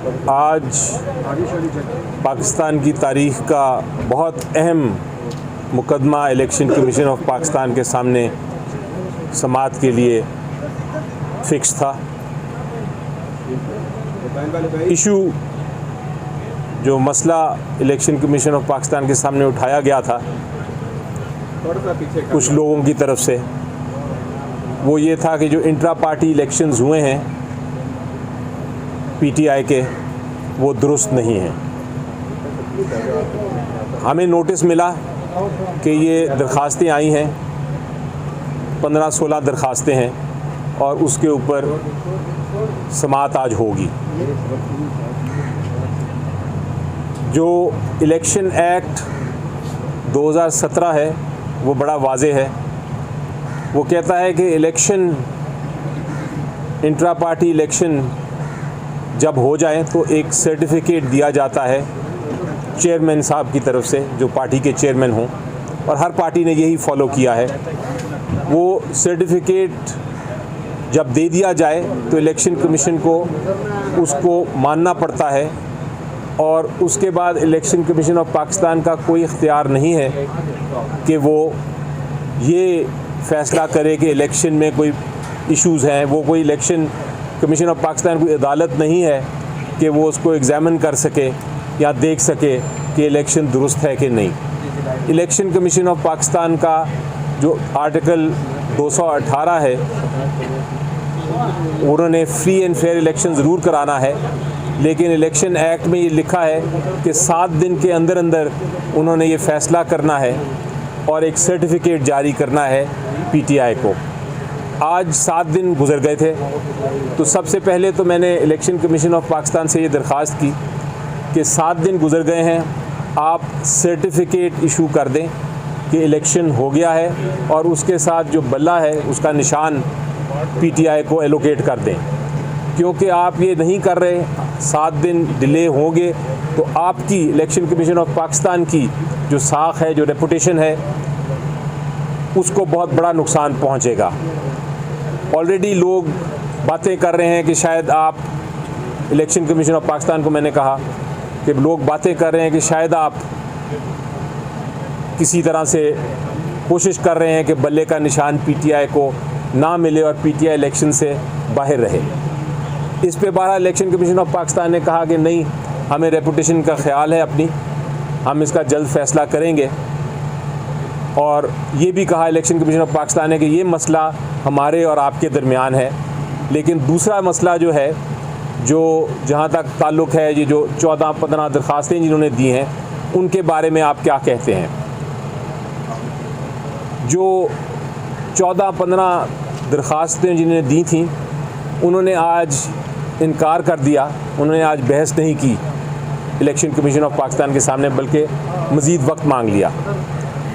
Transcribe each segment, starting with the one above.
आज पाकिस्तान की तारीख़ का बहुत अहम मुकदमा इलेक्शन कमीशन ऑफ पाकिस्तान के सामने समाअत के लिए फ़िक्स था। इशू जो मसला इलेक्शन कमीशन ऑफ पाकिस्तान के सामने उठाया गया था कुछ लोगों की तरफ से, वो ये था कि जो इंट्रा पार्टी इलेक्शंस हुए हैं पीटीआई के, वो दुरुस्त नहीं हैं। हमें नोटिस मिला कि ये दरख्वास्तें आई हैं, 15-16 दरख्वास्तें हैं और उसके ऊपर समाअत आज होगी। जो इलेक्शन एक्ट 2017 है वो बड़ा वाज़ेह है। वो कहता है कि इलेक्शन, इंट्रा पार्टी इलेक्शन जब हो जाए तो एक सर्टिफिकेट दिया जाता है चेयरमैन साहब की तरफ से, जो पार्टी के चेयरमैन हों, और हर पार्टी ने यही फॉलो किया है। वो सर्टिफिकेट जब दे दिया जाए तो इलेक्शन कमीशन को उसको मानना पड़ता है और उसके बाद इलेक्शन कमीशन ऑफ पाकिस्तान का कोई इख्तियार नहीं है कि वो ये फ़ैसला करे कि इलेक्शन में कोई इश्यूज़ हैं। वो कोई इलेक्शन कमीशन ऑफ पाकिस्तान कोई अदालत नहीं है कि वो उसको एग्ज़ामिन कर सके या देख सके कि इलेक्शन दुरुस्त है कि नहीं। इलेक्शन कमीशन ऑफ पाकिस्तान का जो आर्टिकल 218 है, उन्होंने फ्री एंड फेयर इलेक्शन ज़रूर कराना है, लेकिन इलेक्शन एक्ट में ये लिखा है कि 7 दिन के अंदर अंदर उन्होंने ये फ़ैसला करना है और एक सर्टिफिकेट जारी करना है पीटीआई को। आज 7 दिन गुजर गए थे, तो सबसे पहले तो मैंने इलेक्शन कमीशन ऑफ पाकिस्तान से ये दरख्वास्त की कि 7 दिन गुजर गए हैं, आप सर्टिफिकेट इशू कर दें कि इलेक्शन हो गया है और उसके साथ जो बल्ला है उसका निशान पीटीआई को एलोकेट कर दें। क्योंकि आप ये नहीं कर रहे, 7 दिन डिले होंगे तो आपकी इलेक्शन कमीशन ऑफ पाकिस्तान की जो साख है, जो रेपुटेशन है, उसको बहुत बड़ा नुकसान पहुंचेगा। ऑलरेडी लोग बातें कर रहे हैं कि शायद आप, इलेक्शन कमीशन ऑफ पाकिस्तान को मैंने कहा कि लोग बातें कर रहे हैं कि शायद आप किसी तरह से कोशिश कर रहे हैं कि बल्ले का निशान पीटीआई को ना मिले और पीटीआई इलेक्शन से बाहर रहे। इस पे बहरहाल इलेक्शन कमीशन ऑफ पाकिस्तान ने कहा कि नहीं, हमें रेपुटेशन का ख्याल है अपनी, हम इसका जल्द फ़ैसला करेंगे। और ये भी कहा इलेक्शन कमीशन ऑफ पाकिस्तान ने कि ये मसला हमारे और आपके दरमियान है। लेकिन दूसरा मसला जो है, जो जहाँ तक ताल्लुक़ है, ये जो 14-15 दरख्वास्तें जिन्होंने दी हैं, उनके बारे में आप क्या कहते हैं? जो 14-15 दरख्वास्तें जिन्होंने दी थी, उन्होंने आज इनकार कर दिया, उन्होंने आज बहस नहीं की इलेक्शन कमीशन ऑफ पाकिस्तान के सामने, बल्कि मज़ीद वक्त मांग लिया।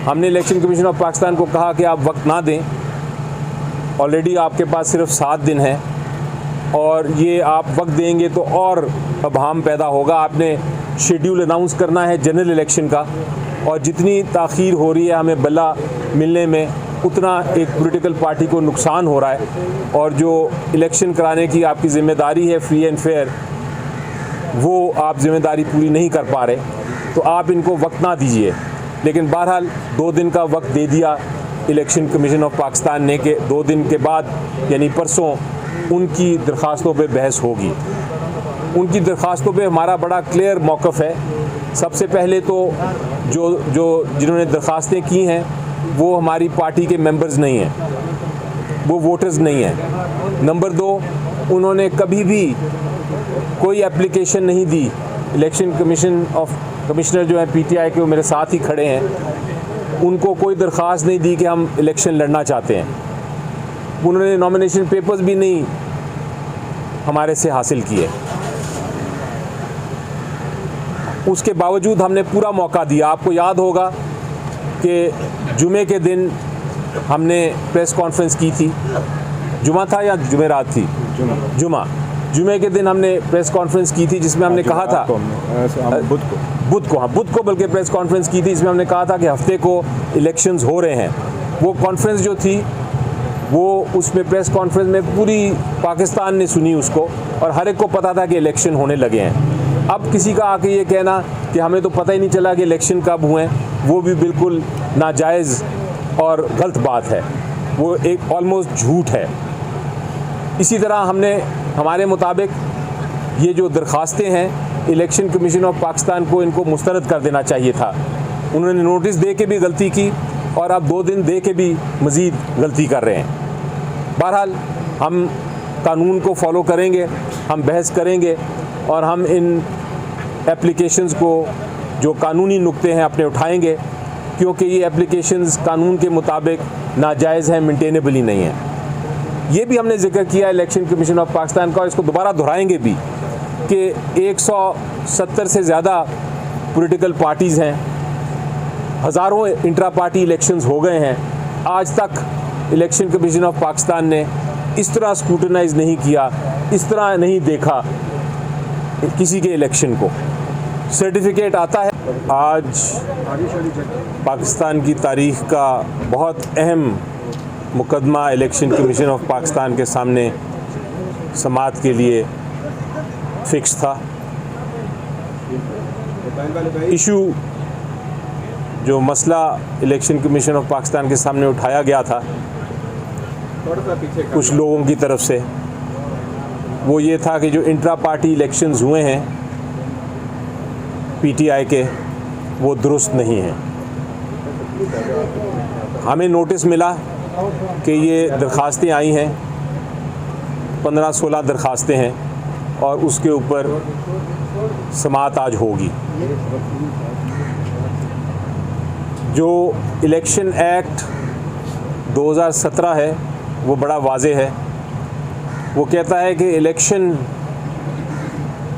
हमने इलेक्शन कमीशन ऑफ पाकिस्तान को कहा कि आप वक्त ना दें, ऑलरेडी आपके पास सिर्फ 7 दिन हैं और ये आप वक्त देंगे तो और अभाम पैदा होगा। आपने शेड्यूल अनाउंस करना है जनरल इलेक्शन का, और जितनी ताख़ीर हो रही है हमें बल्ला मिलने में, उतना एक पॉलिटिकल पार्टी को नुकसान हो रहा है। और जो इलेक्शन कराने की आपकी ज़िम्मेदारी है फ्री एंड फेयर, वो आप ज़िम्मेदारी पूरी नहीं कर पा रहे, तो आप इनको वक्त ना दीजिए। लेकिन बहरहाल 2 दिन का वक्त दे दिया इलेक्शन कमीशन ऑफ पाकिस्तान ने कि 2 दिन के बाद यानी परसों उनकी दरख्वास्तों पे बहस होगी। उनकी दरख्वास्तों पे हमारा बड़ा क्लियर मौक़िफ़ है। सबसे पहले तो जिन्होंने दरख्वास्तें की हैं वो हमारी पार्टी के मेंबर्स नहीं हैं, वो वोटर्स नहीं हैं। नंबर 2, उन्होंने कभी भी कोई एप्लीकेशन नहीं दी। इलेक्शन कमिश्नर जो है पीटीआई के, वो मेरे साथ ही खड़े हैं, उनको कोई दरख्वास्त नहीं दी कि हम इलेक्शन लड़ना चाहते हैं। उन्होंने नॉमिनेशन पेपर्स भी नहीं हमारे से हासिल किए। उसके बावजूद हमने पूरा मौका दिया। आपको याद होगा कि जुमे के दिन हमने प्रेस कॉन्फ्रेंस की थी। जुमा था या जुमेरात थी? जुमे के दिन हमने प्रेस कॉन्फ्रेंस की थी, जिसमें हमने कहा था बुध को बल्कि प्रेस कॉन्फ्रेंस की थी, जिसमें हमने कहा था कि हफ्ते को इलेक्शंस हो रहे हैं। वो कॉन्फ्रेंस जो थी, वो उसमें प्रेस कॉन्फ्रेंस में पूरी पाकिस्तान ने सुनी उसको, और हर एक को पता था कि इलेक्शन होने लगे हैं। अब किसी का आके ये कहना कि हमें तो पता ही नहीं चला कि इलेक्शन कब हुए हैं, वो भी बिल्कुल नाजायज़ और गलत बात है, वो एक ऑलमोस्ट झूठ है। इसी तरह हमने हमारे मुताबिक ये जो दरख्वास्तें हैं इलेक्शन कमीशन ऑफ पाकिस्तान को इनको मुस्तरद कर देना चाहिए था। उन्होंने नोटिस दे के भी गलती की और अब 2 दिन दे के भी मज़ीद गलती कर रहे हैं। बहरहाल हम कानून को फॉलो करेंगे, हम बहस करेंगे और हम इन एप्लीकेशंस को जो कानूनी नुक्ते हैं अपने उठाएंगे, क्योंकि ये एप्लीकेशंस कानून के मुताबिक नाजायज़ हैं, मेंटेनेबल ही नहीं है। ये भी हमने जिक्र किया इलेक्शन कमीशन ऑफ पाकिस्तान का, इसको दोबारा दोहराएंगे भी कि 170 से ज़्यादा पॉलिटिकल पार्टीज़ हैं, हज़ारों इंट्रा पार्टी इलेक्शंस हो गए हैं। आज तक इलेक्शन कमीशन ऑफ पाकिस्तान ने इस तरह स्क्रूटनाइज नहीं किया, इस तरह नहीं देखा किसी के इलेक्शन को। सर्टिफिकेट आता है। आज पाकिस्तान की तारीख़ का बहुत अहम मुकदमा इलेक्शन कमीशन ऑफ पाकिस्तान के सामने समाअत के लिए फिक्स था। इशू जो मसला इलेक्शन कमीशन ऑफ पाकिस्तान के सामने उठाया गया था कुछ लोगों की तरफ से, वो ये था कि जो इंट्रा पार्टी इलेक्शंस हुए हैं पीटीआई के, वो दुरुस्त नहीं हैं। हमें नोटिस मिला कि ये दरख्वास्तें आई हैं, 15-16 दरख्वास्तें हैं और उसके ऊपर समाअत आज होगी। जो इलेक्शन एक्ट 2017 है वो बड़ा वाज़े है। वो कहता है कि इलेक्शन,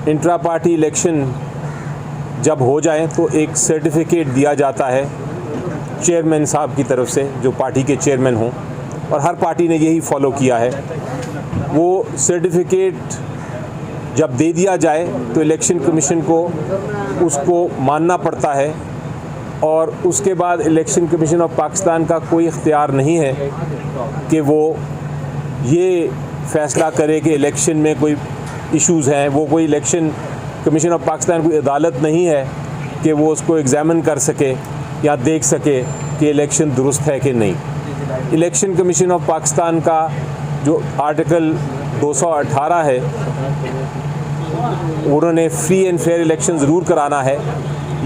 इंट्रा पार्टी इलेक्शन जब हो जाए तो एक सर्टिफिकेट दिया जाता है चेयरमैन साहब की तरफ से, जो पार्टी के चेयरमैन हों, और हर पार्टी ने यही फॉलो किया है। वो सर्टिफिकेट जब दे दिया जाए तो इलेक्शन कमीशन को उसको मानना पड़ता है और उसके बाद इलेक्शन कमीशन ऑफ पाकिस्तान का कोई इख्तियार नहीं है कि वो ये फ़ैसला करे कि इलेक्शन में कोई इश्यूज़ हैं। वो कोई इलेक्शन कमीशन ऑफ पाकिस्तान कोई अदालत नहीं है कि वो उसको एग्ज़ामिन कर सके या देख सके कि इलेक्शन दुरुस्त है कि नहीं। इलेक्शन कमीशन ऑफ पाकिस्तान का जो आर्टिकल 218 है, उन्होंने फ्री एंड फेयर इलेक्शन ज़रूर कराना है,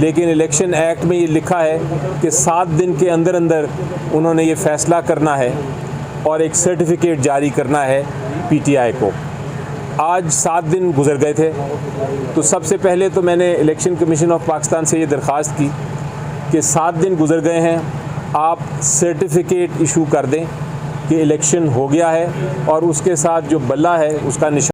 लेकिन इलेक्शन एक्ट में ये लिखा है कि 7 दिन के अंदर अंदर उन्होंने ये फ़ैसला करना है और एक सर्टिफिकेट जारी करना है पीटीआई को। आज 7 दिन गुजर गए थे, तो सबसे पहले तो मैंने इलेक्शन कमीशन ऑफ पाकिस्तान से ये दरख्वास्त की कि 7 दिन गुजर गए हैं, आप सर्टिफिकेट इशू कर दें कि इलेक्शन हो गया है और उसके साथ जो बल्ला है उसका निशान